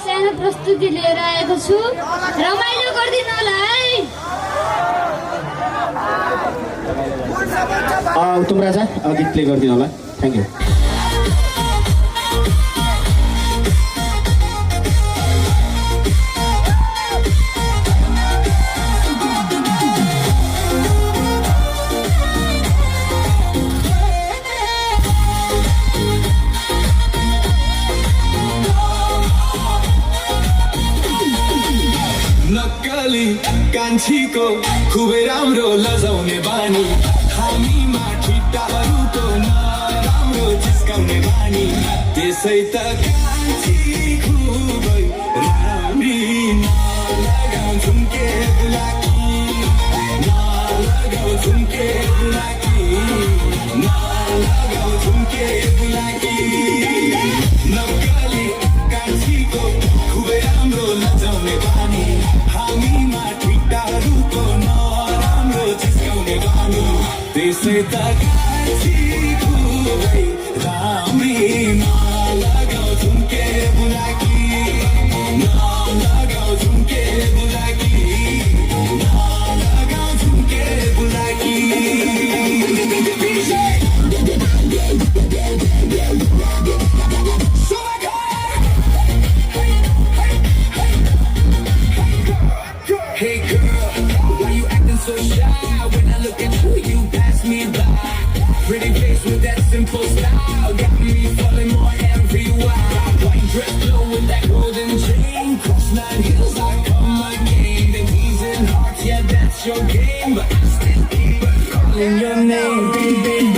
सानो प्रस्तुति लिएर आएको छु रमाइलो गरिदिनु होला है उत्तम राजा गीत प्ले गरिदिनु होला थ्याङ्क यू नक्कली कान्छीको खुबै राम्रो लजाउने बानी हामीमा ठिट्टाहरूको नराम्रो जिस्काउने बानी त्यसै त कान्छी खुबै राम्री नलगाउ झुम्के बुलाकी नलगाउ झुम्के बुलाकी नलगाउ झुम्के बुलाकी नक्कली कान्छीको खुबै राम्रो लजाउने बानी हामीमा ठिट्टाहरूको नराम्रो जिस्काउने बानी त्यसै त कान्छी खुबै राम्री नलगाउ झुम्के बुलाकी नलगाउ झुम्के बुलाकी नलगाउ झुम्के बुलाकी Hey girl, why you acting so shy? When I look at you, you pass me by. Pretty face with that simple style got me falling more every while. White dress low with that golden chain, cross 9 heels, I come again. Then teasing hearts, yeah, that's your game, but I still keep calling your name, baby.